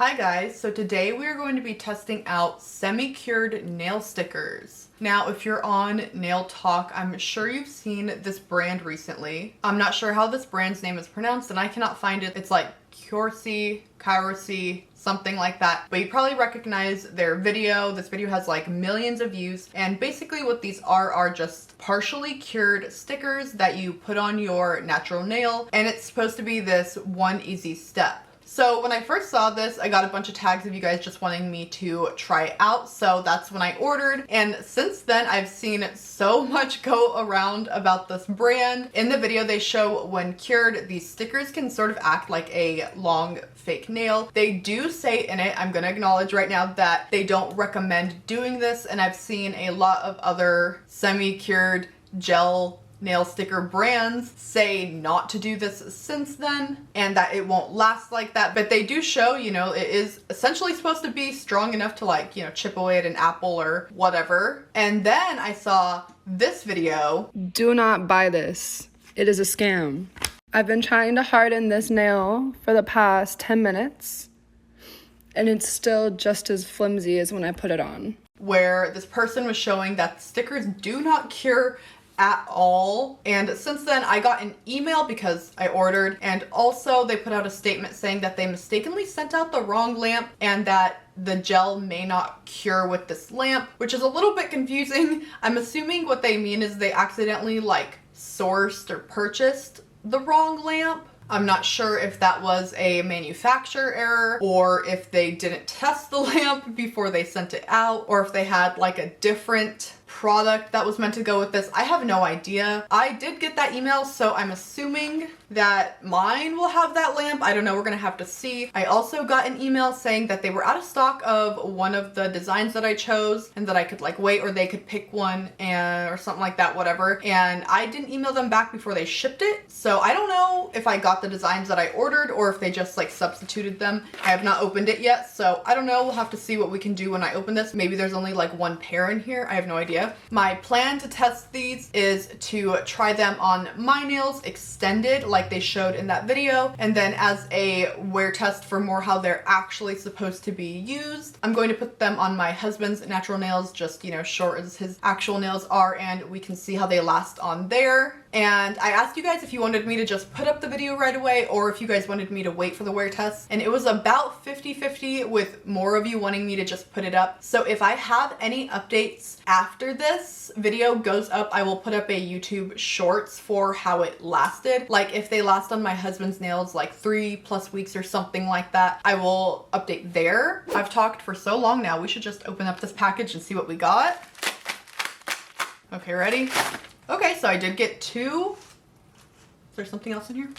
Hi guys, so today we are going to be testing out semi-cured nail stickers. Now, if you're on Nail Talk, I'm sure you've seen this brand recently. I'm not sure how this brand's name is pronounced and I cannot find it. It's like Kiorcy, something like that. But you probably recognize their video. This video has like millions of views. And basically what these are just partially cured stickers that you put on your natural nail. And it's supposed to be this one easy step. So when I first saw this, I got a bunch of tags of you guys just wanting me to try it out. So that's when I ordered. And since then, I've seen so much go around about this brand. In the video, they show when cured, these stickers can sort of act like a long fake nail. They do say in it, I'm gonna acknowledge right now, that they don't recommend doing this. And I've seen a lot of other semi-cured gel nail sticker brands say not to do this since then and that it won't last like that, but they do show, you know, it is essentially supposed to be strong enough to, like, you know, chip away at an apple or whatever. And then I saw this video. Do not buy this. It is a scam. I've been trying to harden this nail for the past 10 minutes and it's still just as flimsy as when I put it on. Where this person was showing that stickers do not cure at all. And since then I got an email because I ordered, and also they put out a statement saying that they mistakenly sent out the wrong lamp and that the gel may not cure with this lamp, which is a little bit confusing. I'm assuming what they mean is they accidentally like sourced or purchased the wrong lamp. I'm not sure if that was a manufacturer error or if they didn't test the lamp before they sent it out, or if they had like a different product that was meant to go with this. I have no idea. I did get that email, so I'm assuming that mine will have that lamp. I don't know, we're gonna have to see. I also got an email saying that they were out of stock of one of the designs that I chose and that I could like wait, or they could pick one or something like that, whatever. And I didn't email them back before they shipped it. So I don't know if I got the designs that I ordered or if they just like substituted them. I have not opened it yet, so I don't know. We'll have to see what we can do when I open this. Maybe there's only like one pair in here. I have no idea. My plan to test these is to try them on my nails extended like they showed in that video, and then as a wear test for more how they're actually supposed to be used, I'm going to put them on my husband's natural nails, just, you know, short as his actual nails are, and we can see how they last on there. And I asked you guys if you wanted me to just put up the video right away or if you guys wanted me to wait for the wear test, and it was about 50-50 with more of you wanting me to just put it up. So if I have any updates after this video goes up, I will put up a YouTube shorts for how it lasted. Like if they last on my husband's nails like 3+ weeks or something like that, I will update there. I've talked for so long now, we should just open up this package and see what we got. Okay, ready? Okay, so I did get two. Is there something else in here?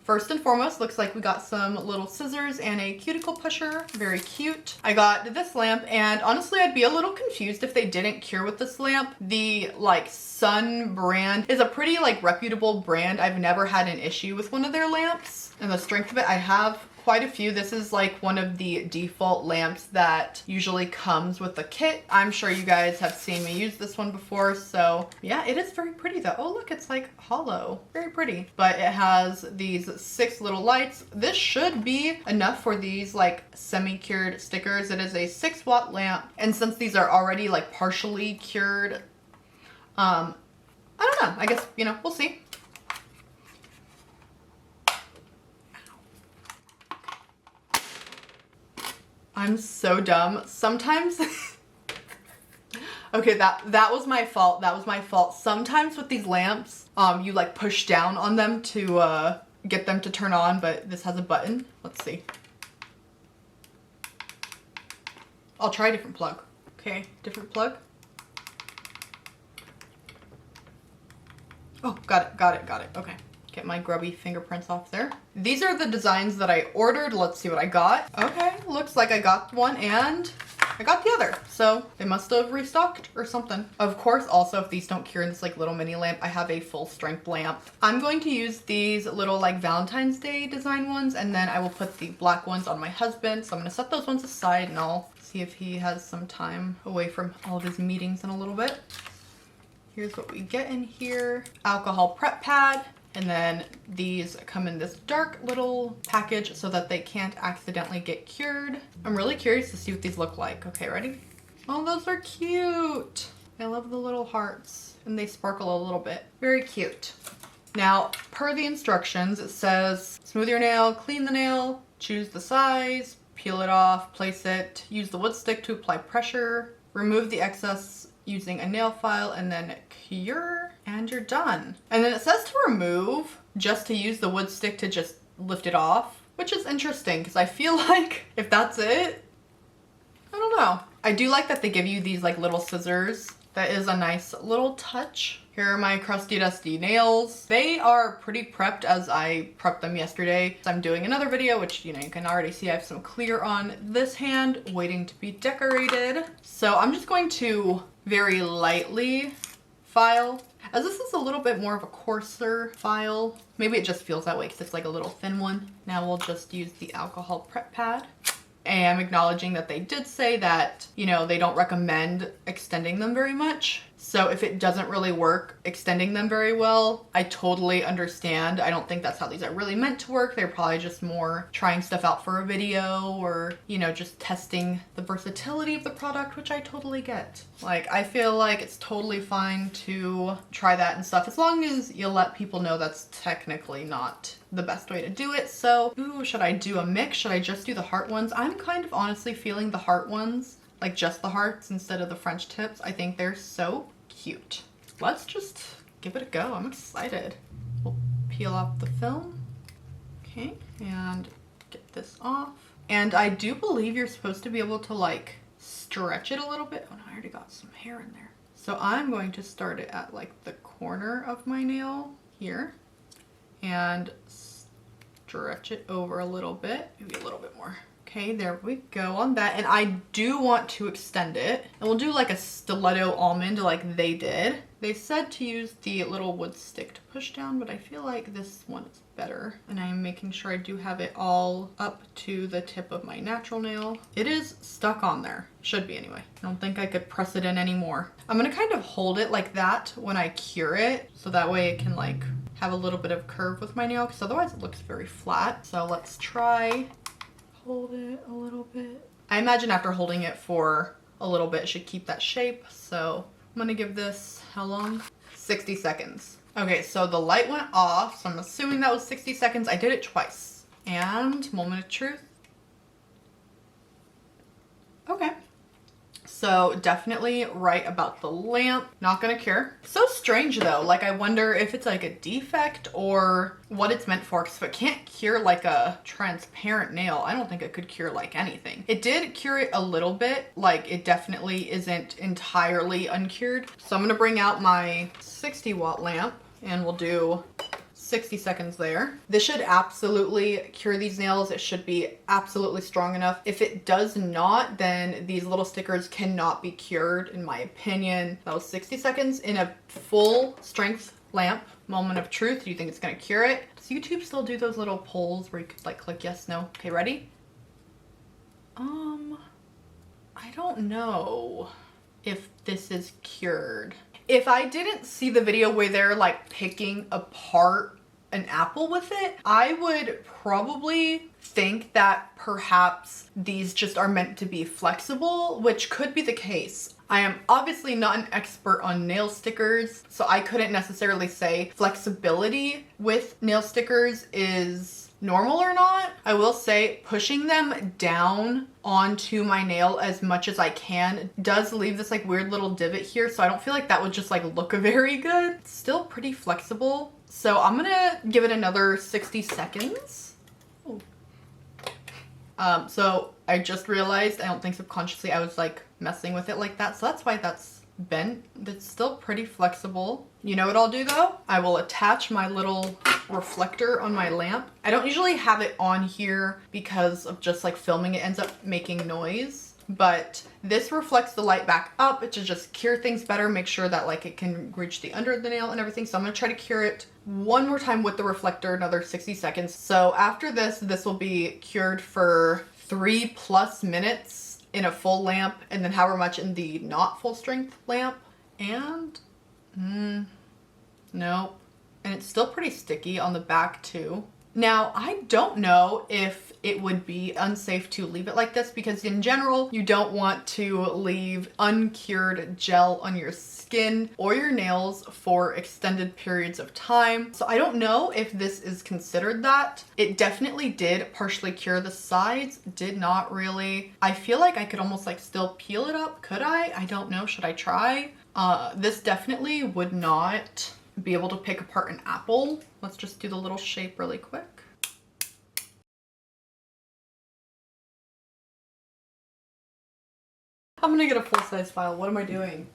First and foremost, looks like we got some little scissors and a cuticle pusher. Very cute. I got this lamp, and honestly, I'd be a little confused if they didn't cure with this lamp. The like Sun brand is a pretty like reputable brand. I've never had an issue with one of their lamps, and the strength of it, I have quite a few. This is like one of the default lamps that usually comes with the kit. I'm sure you guys have seen me use this one before, so yeah, it is very pretty though. Oh look, it's like hollow. Very pretty. But it has these 6 little lights. This should be enough for these like semi-cured stickers. It is a 6-watt lamp, and since these are already like partially cured, I don't know. I guess, you know, we'll see. I'm so dumb. Sometimes, okay, that was my fault. That was my fault. Sometimes with these lamps, you like push down on them to get them to turn on, but this has a button. Let's see. I'll try a different plug. Okay, different plug. Oh, got it. Okay. Get my grubby fingerprints off there. These are the designs that I ordered. Let's see what I got. Okay, looks like I got one and I got the other. So they must have restocked or something. Of course, also if these don't cure in this like little mini lamp, I have a full strength lamp. I'm going to use these little like Valentine's Day design ones, and then I will put the black ones on my husband. So I'm gonna set those ones aside and I'll see if he has some time away from all of his meetings in a little bit. Here's what we get in here. Alcohol prep pad. And then these come in this dark little package so that they can't accidentally get cured. I'm really curious to see what these look like. Okay, ready? Oh, those are cute. I love the little hearts and they sparkle a little bit. Very cute. Now, per the instructions, it says smooth your nail, clean the nail, choose the size, peel it off, place it, use the wood stick to apply pressure, remove the excess using a nail file, and then cure, and you're done. And then it says to remove, just to use the wood stick to just lift it off, which is interesting because I feel like if that's it, I don't know. I do like that they give you these like little scissors. That is a nice little touch. Here are my crusty dusty nails. They are pretty prepped as I prepped them yesterday. So I'm doing another video, which you can already see I have some clear on this hand waiting to be decorated. So I'm just going to very lightly file, as this is a little bit more of a coarser file. Maybe it just feels that way because it's like a little thin one. Now we'll just use the alcohol prep pad. And I'm acknowledging that they did say that, they don't recommend extending them very much. So if it doesn't really work extending them very well, I totally understand. I don't think that's how these are really meant to work. They're probably just more trying stuff out for a video or, just testing the versatility of the product, which I totally get. Like, I feel like it's totally fine to try that and stuff as long as you let people know that's technically not the best way to do it. So, ooh, should I do a mix? Should I just do the heart ones? I'm kind of honestly feeling the heart ones, like just the hearts instead of the French tips. I think they're so cute. Let's just give it a go. I'm excited. We'll peel off the film. Okay, and get this off. And I do believe you're supposed to be able to like stretch it a little bit. Oh no, I already got some hair in there. So I'm going to start it at like the corner of my nail here and stretch it over a little bit, maybe a little bit more. Okay, there we go on that. And I do want to extend it. And we'll do like a stiletto almond like they did. They said to use the little wood stick to push down, but I feel like this one is better. And I'm making sure I do have it all up to the tip of my natural nail. It is stuck on there. Should be anyway. I don't think I could press it in anymore. I'm gonna kind of hold it like that when I cure it. So that way it can like have a little bit of curve with my nail because otherwise it looks very flat. So let's try. Hold it a little bit. I imagine after holding it for a little bit, it should keep that shape. So I'm gonna give this, how long? 60 seconds. Okay, so the light went off, so I'm assuming that was 60 seconds. I did it twice. And moment of truth. Okay. So definitely right about the lamp. Not gonna cure. So strange though. Like I wonder if it's like a defect or what it's meant for. Because if it can't cure like a transparent nail, I don't think it could cure like anything. It did cure it a little bit. Like it definitely isn't entirely uncured. So I'm gonna bring out my 60 watt lamp and we'll do 60 seconds there. This should absolutely cure these nails. It should be absolutely strong enough. If it does not, then these little stickers cannot be cured, in my opinion. That was 60 seconds in a full strength lamp. Moment of truth. Do you think it's gonna cure it? Does YouTube still do those little polls where you could like click yes, no? Okay, ready? I don't know if this is cured. If I didn't see the video where they're like picking apart an apple with it, I would probably think that perhaps these just are meant to be flexible, which could be the case. I am obviously not an expert on nail stickers, so I couldn't necessarily say flexibility with nail stickers is normal or not. I will say pushing them down onto my nail as much as I can does leave this like weird little divot here, so I don't feel like that would just like look very good. It's still pretty flexible, so I'm gonna give it another 60 seconds. Ooh. So I just realized, I don't think subconsciously I was like messing with it like that, so that's why that's bent. It's still pretty flexible. You know what I'll do though? I will attach my little reflector on my lamp. I don't usually have it on here because of just like filming, it ends up making noise, but this reflects the light back up to just cure things better, make sure that like it can reach the under of the nail and everything. So I'm gonna try to cure it one more time with the reflector, another 60 seconds. So after this will be cured for 3+ minutes in a full lamp, and then however much in the not full strength lamp. And nope, And it's still pretty sticky on the back too. Now, I don't know if it would be unsafe to leave it like this because in general, you don't want to leave uncured gel on your skin or your nails for extended periods of time. So I don't know if this is considered that. It definitely did partially cure the sides, did not really. I feel like I could almost like still peel it up. Could I? I don't know. Should I try? This definitely would not be able to pick apart an apple. Let's just do the little shape really quick. I'm gonna get a full-size file. What am I doing?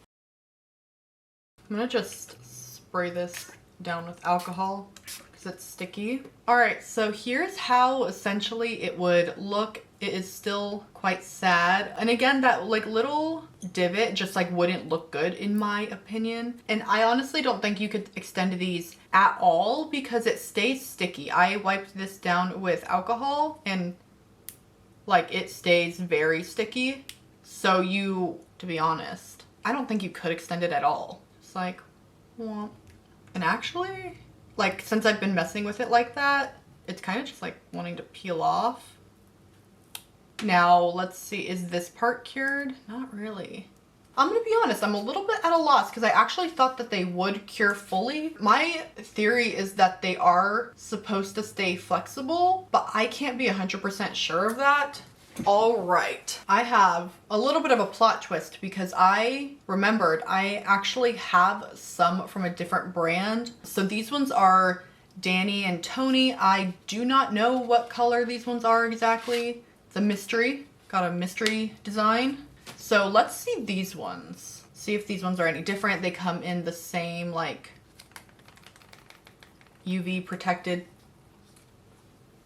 I'm gonna just spray this down with alcohol because it's sticky. All right, so here's how essentially it would look. It is still quite sad. And again, that like little divot just like wouldn't look good in my opinion. And I honestly don't think you could extend these at all because it stays sticky. I wiped this down with alcohol and like it stays very sticky. So you, to be honest, I don't think you could extend it at all. It's like, well, and actually, like since I've been messing with it like that, it's kind of just like wanting to peel off. Now, let's see, is this part cured? Not really. I'm gonna be honest, I'm a little bit at a loss because I actually thought that they would cure fully. My theory is that they are supposed to stay flexible, but I can't be 100% sure of that. All right, I have a little bit of a plot twist because I remembered I actually have some from a different brand. So these ones are Danny and Tony. I do not know what color these ones are exactly. It's a mystery, got a mystery design. So let's see these ones. See if these ones are any different. They come in the same like UV protected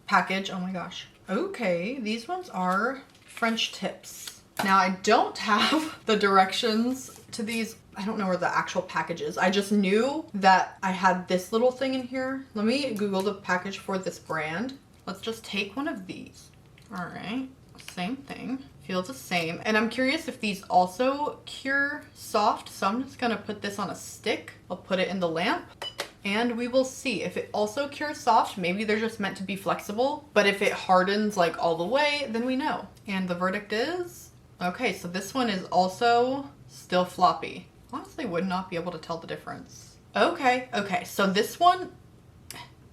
package. Oh my gosh. Okay, these ones are French tips. Now I don't have the directions to these. I don't know where the actual package is. I just knew that I had this little thing in here. Let me Google the package for this brand. Let's just take one of these. All right, same thing. Feels the same. And I'm curious if these also cure soft. So I'm just gonna put this on a stick. I'll put it in the lamp. And we will see if it also cures soft. Maybe they're just meant to be flexible, but if it hardens like all the way, then we know. And the verdict is, okay, so this one is also still floppy. Honestly, would not be able to tell the difference. Okay, so this one,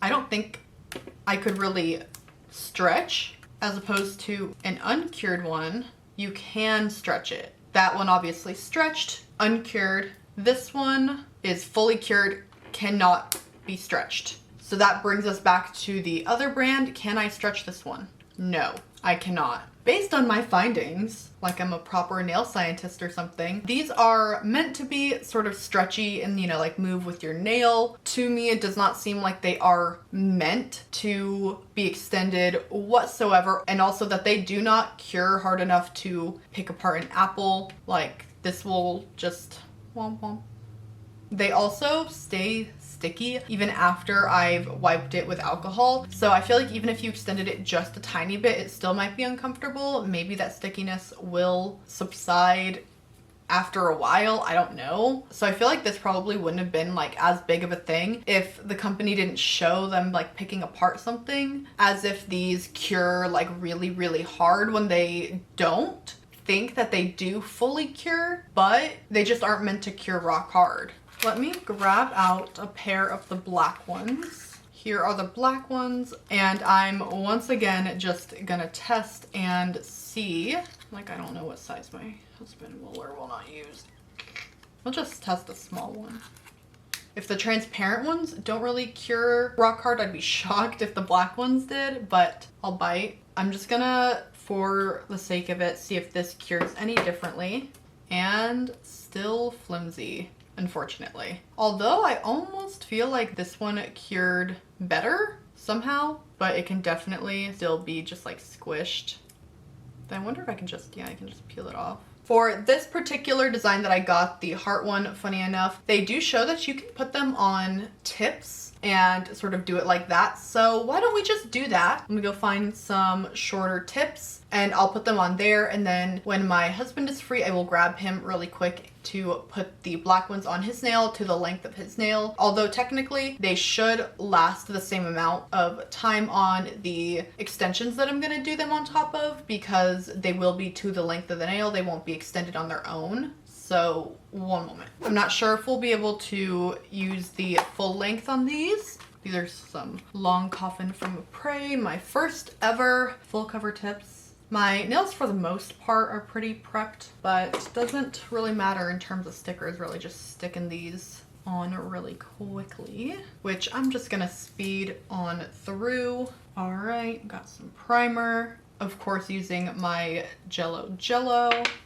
I don't think I could really stretch as opposed to an uncured one. You can stretch it. That one obviously stretched, uncured. This one is fully cured, cannot be stretched. So that brings us back to the other brand. Can I stretch this one? No, I cannot. Based on my findings, like I'm a proper nail scientist or something, these are meant to be sort of stretchy and, you know, like move with your nail. To me, it does not seem like they are meant to be extended whatsoever. And also that they do not cure hard enough to pick apart an apple. Like this will just womp womp. They also stay sticky even after I've wiped it with alcohol. So I feel like even if you extended it just a tiny bit, it still might be uncomfortable. Maybe that stickiness will subside after a while, I don't know. So I feel like this probably wouldn't have been like as big of a thing if the company didn't show them like picking apart something, as if these cure like really, really hard when they don't. Think that they do fully cure, but they just aren't meant to cure rock hard. Let me grab out a pair of the black ones. Here are the black ones, and I'm once again just gonna test and see. Like, I don't know what size my husband will or will not use. I'll just test a small one. If the transparent ones don't really cure rock hard, I'd be shocked if the black ones did, but I'll bite. I'm just gonna, for the sake of it, see if this cures any differently. And still flimsy, unfortunately. Although I almost feel like this one cured better somehow, but it can definitely still be just like squished. I wonder if I can just, yeah, I can just peel it off. For this particular design that I got, the heart one, funny enough, they do show that you can put them on tips and sort of do it like that. So why don't we just do that? I'm gonna go find some shorter tips and I'll put them on there, and then when my husband is free, I will grab him really quick to put the black ones on his nail to the length of his nail. Although technically they should last the same amount of time on the extensions that I'm gonna do them on top of, because they will be to the length of the nail. They won't be extended on their own. So one moment. I'm not sure if we'll be able to use the full length on these. These are some long coffin from Prey, my first ever full cover tips. My nails for the most part are pretty prepped, but it doesn't really matter in terms of stickers, really just sticking these on really quickly, which I'm just gonna speed on through. All right, got some primer. Of course, using my Jello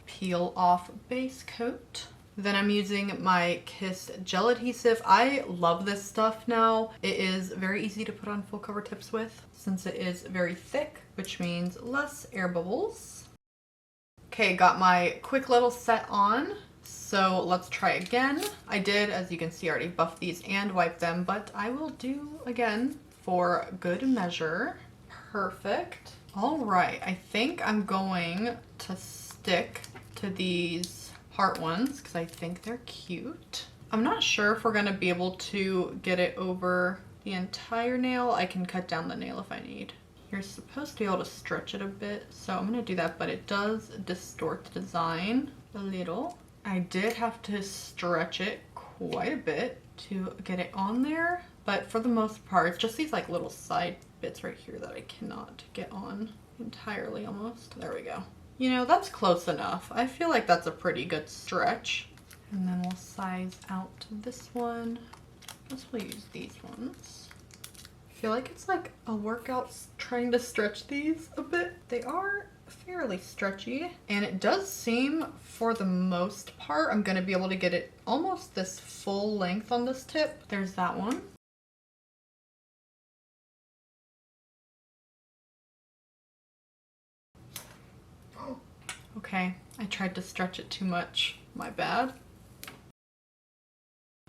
peel off base coat. Then I'm using my Kiss gel adhesive. I love this stuff now. It is very easy to put on full cover tips with since it is very thick, which means less air bubbles. Okay, got my quick little set on. So let's try again. I did, as you can see, already buff these and wipe them, but I will do again for good measure. Perfect. All right, I think I'm going to stick to these heart ones because I think they're cute. I'm not sure if we're gonna be able to get it over the entire nail. I can cut down the nail if I need. You're supposed to be able to stretch it a bit, so I'm gonna do that, but it does distort the design a little. I did have to stretch it quite a bit to get it on there, but for the most part, it's just these like little side bits right here that I cannot get on entirely almost. There we go. You know, that's close enough. I feel like that's a pretty good stretch. And then we'll size out this one. Guess we'll use these ones. I feel like it's like a workout trying to stretch these a bit. They are fairly stretchy, and it does seem for the most part I'm gonna be able to get it almost this full length on this tip. There's that one. Okay, I tried to stretch it too much. My bad.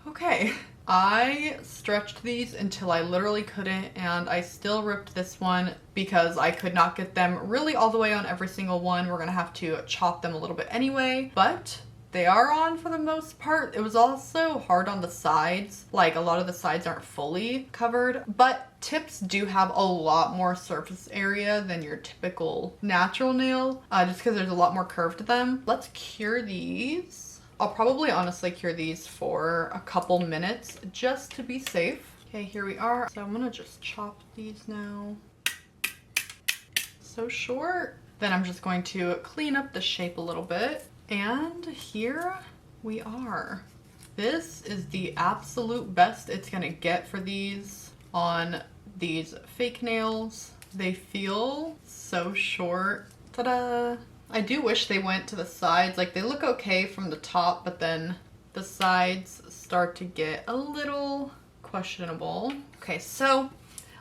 Okay, I stretched these until I literally couldn't, and I still ripped this one because I could not get them really all the way on every single one. We're gonna have to chop them a little bit anyway, but they are on for the most part. It was also hard on the sides. Like, a lot of the sides aren't fully covered, but tips do have a lot more surface area than your typical natural nail, just because there's a lot more curve to them. Let's cure these. I'll probably honestly cure these for a couple minutes just to be safe. Okay, here we are. So I'm gonna just chop these now. So short. Then I'm just going to clean up the shape a little bit. And here we are. This is the absolute best it's gonna get for these on these fake nails. They feel so short. Ta-da! I do wish they went to the sides. Like, they look okay from the top, but then the sides start to get a little questionable. Okay, so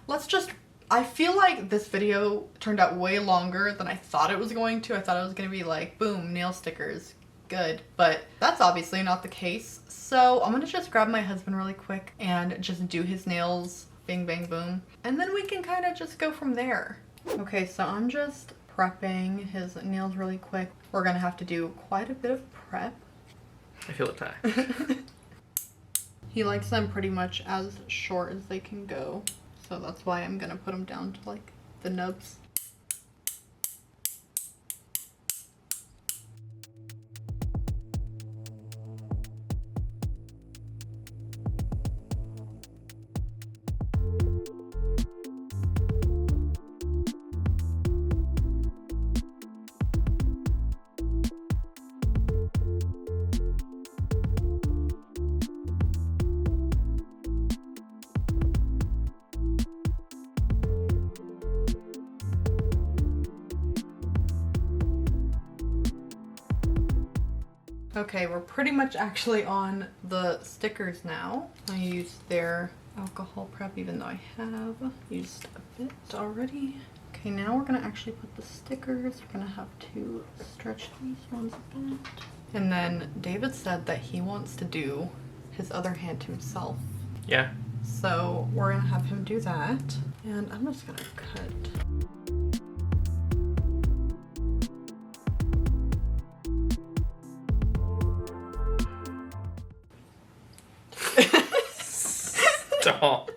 let's just, I feel like this video turned out way longer than I thought it was going to. I thought it was going to be like, boom, nail stickers, good. But that's obviously not the case. So I'm going to just grab my husband really quick and just do his nails, bing, bang, boom. And then we can kind of just go from there. Okay, so I'm just prepping his nails really quick. We're going to have to do quite a bit of prep. I feel attacked. He likes them pretty much as short as they can go. So that's why I'm gonna put them down to like the nubs. Okay, we're pretty much actually on the stickers now. I used their alcohol prep even though I have used a bit already. Okay, now we're gonna actually put the stickers. We're gonna have to stretch these ones a bit. And then David said that he wants to do his other hand himself. Yeah, So we're gonna have him do that. And I'm just gonna cut. Stop.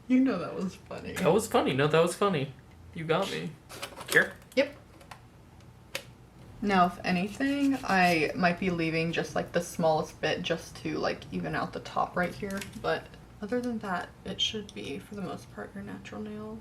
You know that was funny. That was funny. No, that was funny. You got me. Here. Yep. Now, if anything, I might be leaving just like the smallest bit just to like even out the top right here. But other than that, it should be, for the most part, your natural nail.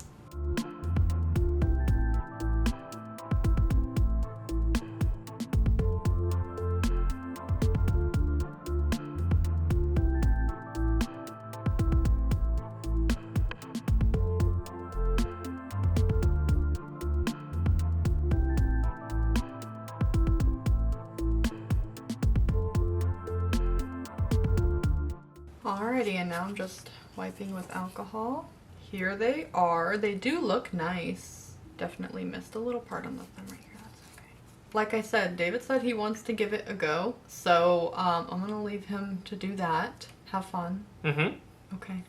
Alrighty, and now I'm just wiping with alcohol. Here they are. They do look nice. Definitely missed a little part on the thumb right here. That's okay. Like I said, David said he wants to give it a go. So I'm gonna leave him to do that. Have fun. Mm-hmm. Okay.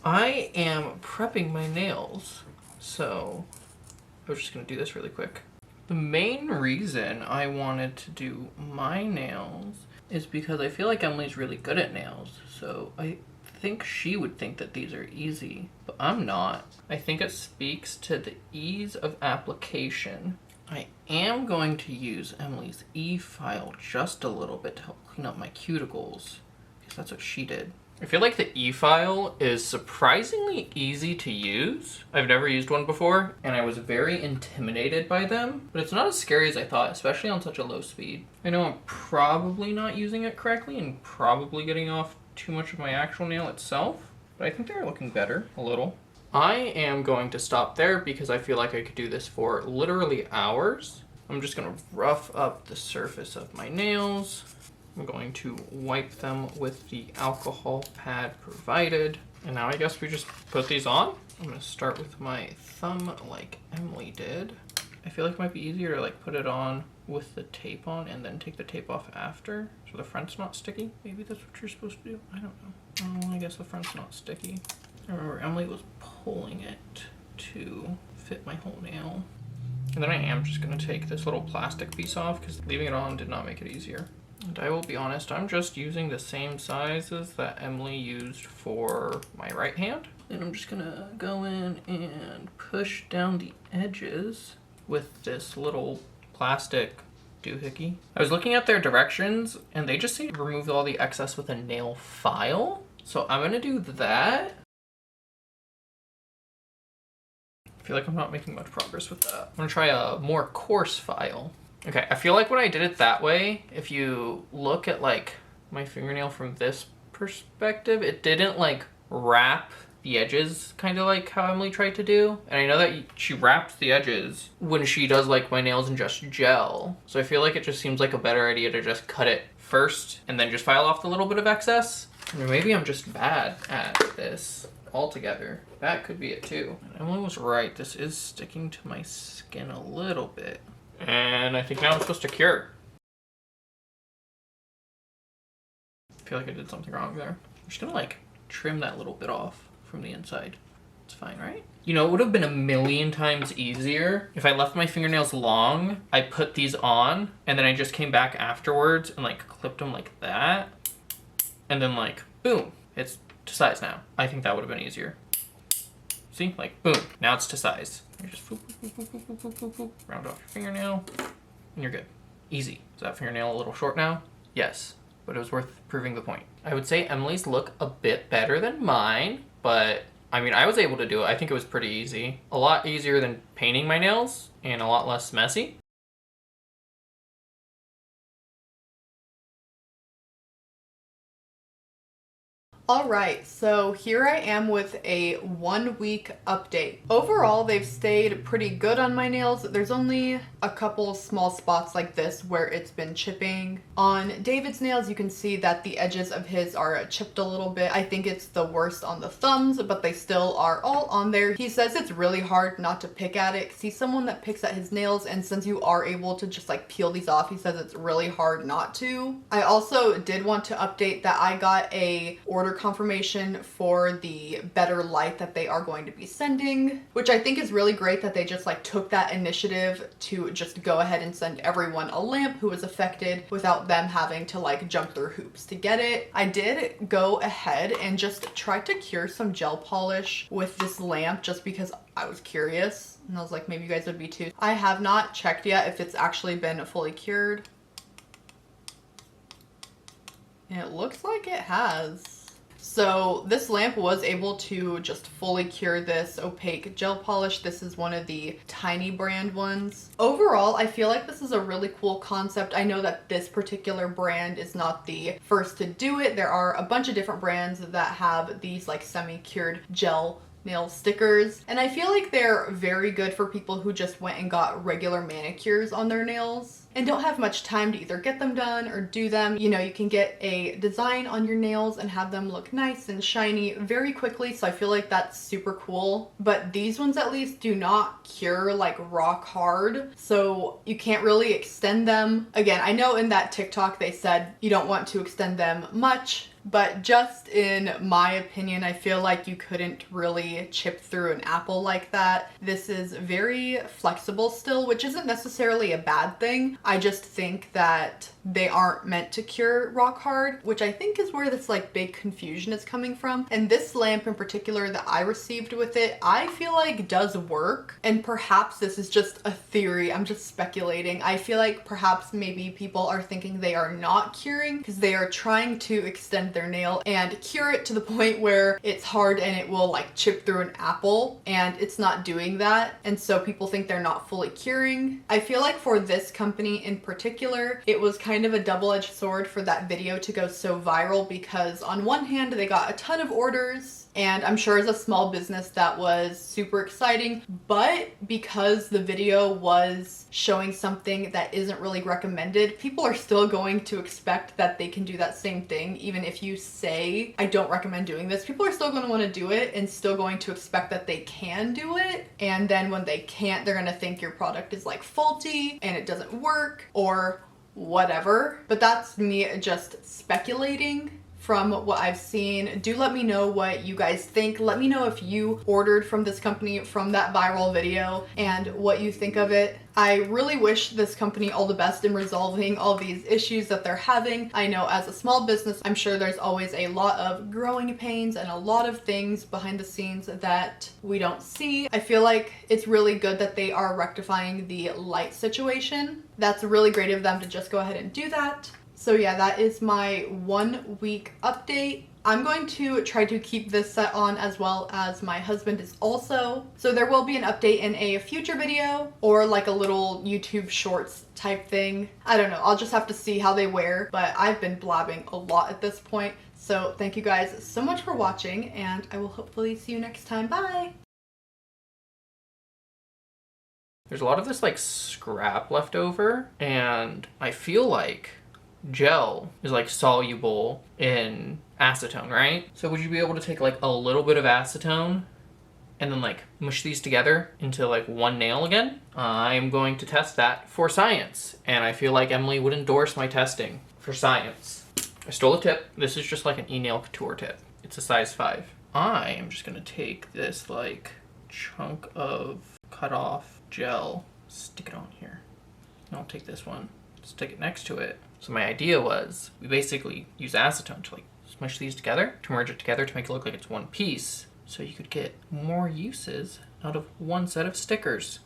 I am prepping my nails, so I was just gonna do this really quick. The main reason I wanted to do my nails is because I feel like Emily's really good at nails, so I think she would think that these are easy, but I'm not. I think it speaks to the ease of application. I am going to use Emily's e-file just a little bit to help clean up my cuticles, because that's what she did. I feel like the e-file is surprisingly easy to use. I've never used one before, and I was very intimidated by them, but it's not as scary as I thought, especially on such a low speed. I know I'm probably not using it correctly and probably getting off too much of my actual nail itself, but I think they're looking better a little. I am going to stop there because I feel like I could do this for literally hours. I'm just gonna rough up the surface of my nails. I'm going to wipe them with the alcohol pad provided. And now I guess we just put these on. I'm gonna start with my thumb like Emily did. I feel like it might be easier to like put it on with the tape on and then take the tape off after so the front's not sticky. Maybe that's what you're supposed to do. I don't know. Oh, I guess the front's not sticky. I remember Emily was pulling it to fit my whole nail. And then I am just gonna take this little plastic piece off because leaving it on did not make it easier. And I will be honest, I'm just using the same sizes that Emily used for my right hand. And I'm just gonna go in and push down the edges with this little plastic doohickey. I was looking at their directions and they just say to remove all the excess with a nail file. So I'm gonna do that. I feel like I'm not making much progress with that. I'm gonna try a more coarse file. Okay, I feel like when I did it that way, if you look at like my fingernail from this perspective, it didn't like wrap the edges kind of like how Emily tried to do. And I know that she wraps the edges when she does like my nails in just gel. So I feel like it just seems like a better idea to just cut it first and then just file off the little bit of excess. Or maybe I'm just bad at this altogether. That could be it too. And Emily was right, this is sticking to my skin a little bit. And I think now I'm supposed to cure. I feel like I did something wrong there. I'm just gonna like trim that little bit off from the inside. It's fine, right? You know, it would have been a million times easier if I left my fingernails long, I put these on, and then I just came back afterwards and like clipped them like that. And then like, boom, it's to size now. I think that would have been easier. See, like boom, now it's to size. You just boop, boop, boop, boop, boop, boop, boop, boop, round off your fingernail, and you're good. Easy. Is that fingernail a little short now? Yes, but it was worth proving the point. I would say Emily's look a bit better than mine, but I mean, I was able to do it. I think it was pretty easy. A lot easier than painting my nails, and a lot less messy. All right, so here I am with a 1-week update. Overall, they've stayed pretty good on my nails. There's only a couple small spots like this where it's been chipping. On David's nails, you can see that the edges of his are chipped a little bit. I think it's the worst on the thumbs, but they still are all on there. He says it's really hard not to pick at it because he's someone that picks at his nails, and since you are able to just like peel these off, he says it's really hard not to. I also did want to update that I got a order confirmation for the better light that they are going to be sending, which I think is really great that they just like took that initiative to just go ahead and send everyone a lamp who was affected without them having to like jump through hoops to get it. I did go ahead and just try to cure some gel polish with this lamp just because I was curious, and I was like, maybe you guys would be too. I have not checked yet if it's actually been fully cured. And it looks like it has. So this lamp was able to just fully cure this opaque gel polish. This is one of the tiny brand ones. Overall, I feel like this is a really cool concept. I know that this particular brand is not the first to do it. There are a bunch of different brands that have these like semi-cured gel nail stickers, and I feel like they're very good for people who just went and got regular manicures on their nails and don't have much time to either get them done or do them. You know, you can get a design on your nails and have them look nice and shiny very quickly, so I feel like that's super cool. But these ones at least do not cure like rock hard, so you can't really extend them. Again, I know in that TikTok they said you don't want to extend them much, but just in my opinion, I feel like you couldn't really chip through an apple like that. This is very flexible still, which isn't necessarily a bad thing. I just think that they aren't meant to cure rock hard, which I think is where this like big confusion is coming from. And this lamp in particular that I received with it, I feel like does work. And perhaps this is just a theory, I'm just speculating. I feel like perhaps maybe people are thinking they are not curing because they are trying to extend their nail and cure it to the point where it's hard and it will like chip through an apple, and it's not doing that, and so people think they're not fully curing. I feel like for this company in particular, it was kind of a double-edged sword for that video to go so viral, because on one hand they got a ton of orders, and I'm sure as a small business that was super exciting, but because the video was showing something that isn't really recommended, people are still going to expect that they can do that same thing. Even if you say, I don't recommend doing this, people are still going to want to do it and still going to expect that they can do it. And then when they can't, they're going to think your product is like faulty and it doesn't work or whatever. But that's me just speculating from what I've seen. Do let me know what you guys think. Let me know if you ordered from this company from that viral video and what you think of it. I really wish this company all the best in resolving all these issues that they're having. I know as a small business, I'm sure there's always a lot of growing pains and a lot of things behind the scenes that we don't see. I feel like it's really good that they are rectifying the light situation. That's really great of them to just go ahead and do that. So yeah, that is my 1 week update. I'm going to try to keep this set on as well as my husband is also. So there will be an update in a future video or like a little YouTube shorts type thing. I don't know, I'll just have to see how they wear, but I've been blabbing a lot at this point. So thank you guys so much for watching, and I will hopefully see you next time. Bye! There's a lot of this like scrap left over, and I feel like gel is like soluble in acetone, right? So would you be able to take like a little bit of acetone and then like mush these together into like one nail again? I'm going to test that for science, and I feel like Emily would endorse my testing for science. I stole a tip. This is just like an e-nail couture tip. It's a size 5. I am just gonna take this like chunk of cut off gel, stick it on here. And I'll take this one, stick it next to it. So my idea was, we basically use acetone to like smush these together, to merge it together to make it look like it's one piece, so you could get more uses out of one set of stickers.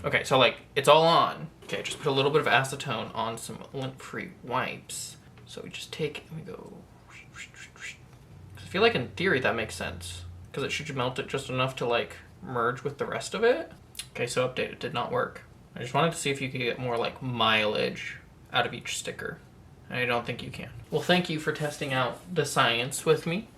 Okay, so like, it's all on. Okay, just put a little bit of acetone on some lint-free wipes. So we just take, and we go, I feel like in theory that makes sense, because it should melt it just enough to like merge with the rest of it. Okay, so update, it did not work. I just wanted to see if you could get more like mileage out of each sticker. I don't think you can. Well, thank you for testing out the science with me.